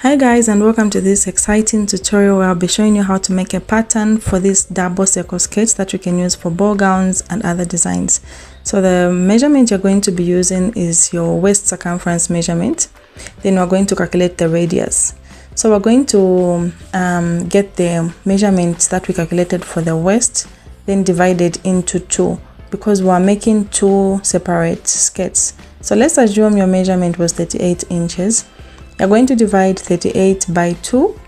Hi guys, and welcome to this exciting tutorial where I'll be showing you how to make a pattern for this double circle sketch that you can use for ball gowns and other designs. So the measurement you're going to be using is your waist circumference measurement. Then we're going to calculate the radius. So we're going to get the measurement that we calculated for the waist, then divide it into two because we're making two separate skirts. So let's assume your measurement was 38 inches. You're going to divide 38 by 2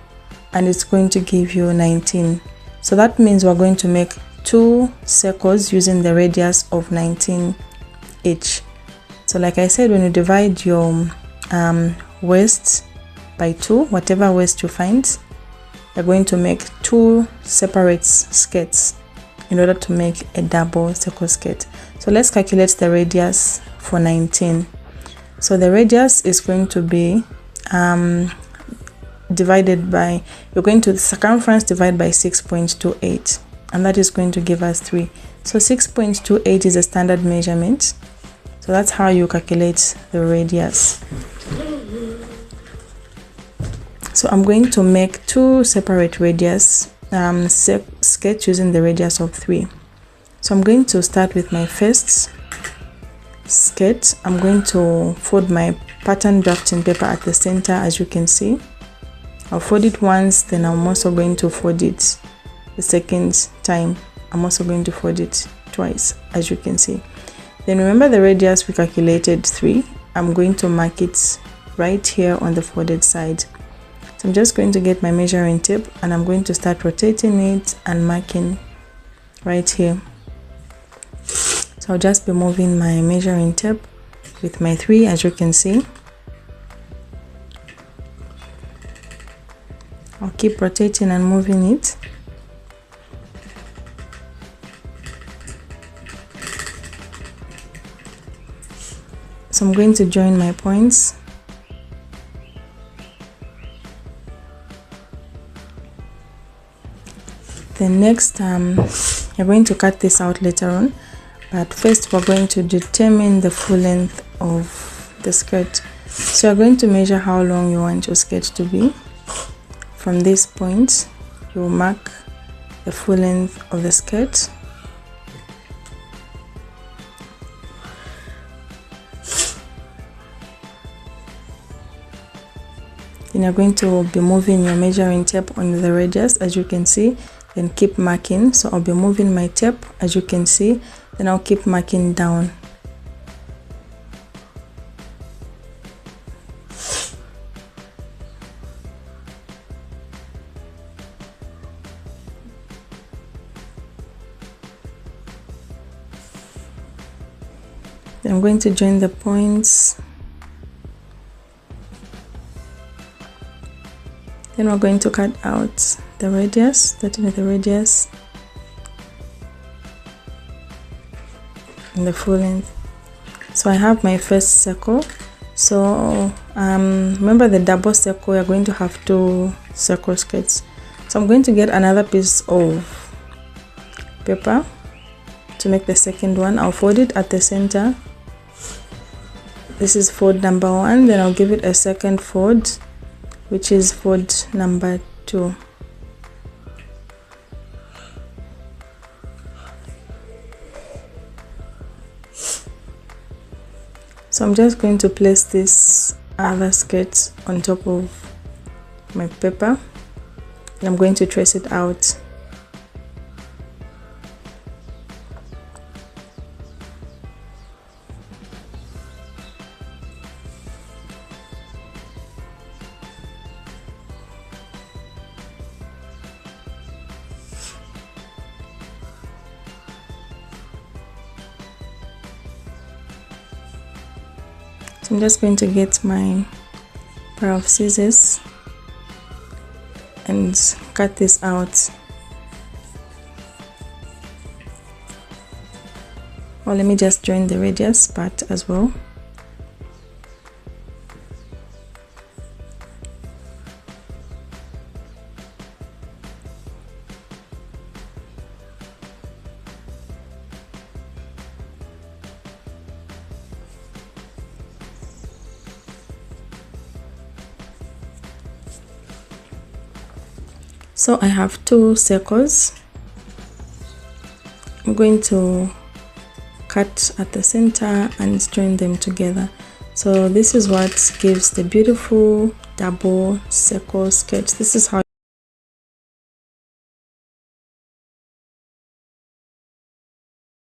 and it's going to give you 19. So that means we're going to make two circles using the radius of 19 each. So like I said, when you divide your waist by 2, whatever waist you find, you're going to make two separate skirts in order to make a double circle skirt. So let's calculate the radius for 19. So the radius is going to be divided by, you're going to circumference divide by 6.28, and that is going to give us 3. So 6.28 is a standard measurement. So that's how you calculate the radius. So I'm going to make two separate radius sketch using the radius of 3. So I'm going to start with my first skirt. I'm going to fold my pattern drafting paper at the center, as you can see. I'll fold it once, then I'm also going to fold it the second time. I'm also going to fold it twice, as you can see. Then remember the radius we calculated 3. I'm going to mark it right here on the folded side. So I'm just going to get my measuring tape and I'm going to start rotating it and marking right here. So I'll just be moving my measuring tape with my 3, as you can see. I'll keep rotating and moving it. So I'm going to join my points. Then next, you're going to cut this out later on. But first we're going to determine the full length of the skirt. So you're going to measure how long you want your skirt to be. From this point, you'll mark the full length of the skirt. Then you're going to be moving your measuring tape on the radius, as you can see. Then keep marking. So I'll be moving my tape, as you can see. Then I'll keep marking down. Then I'm going to join the points. Then we're going to cut out the radius, starting with the radius and the full length. So I have my first circle. So remember the double circle, you're going to have two circle skirts. So I'm going to get another piece of paper to make the second one. I'll fold it at the center. This is fold number 1. Then I'll give it a second fold, which is fold number 2. So I'm just going to place this other skirt on top of my paper and I'm going to trace it out. I'm just going to get my pair of scissors and cut this out. Or let me just join the radius part as well. So I have 2 circles. I'm going to cut at the center and join them together. So this is what gives the beautiful double circle sketch. This is how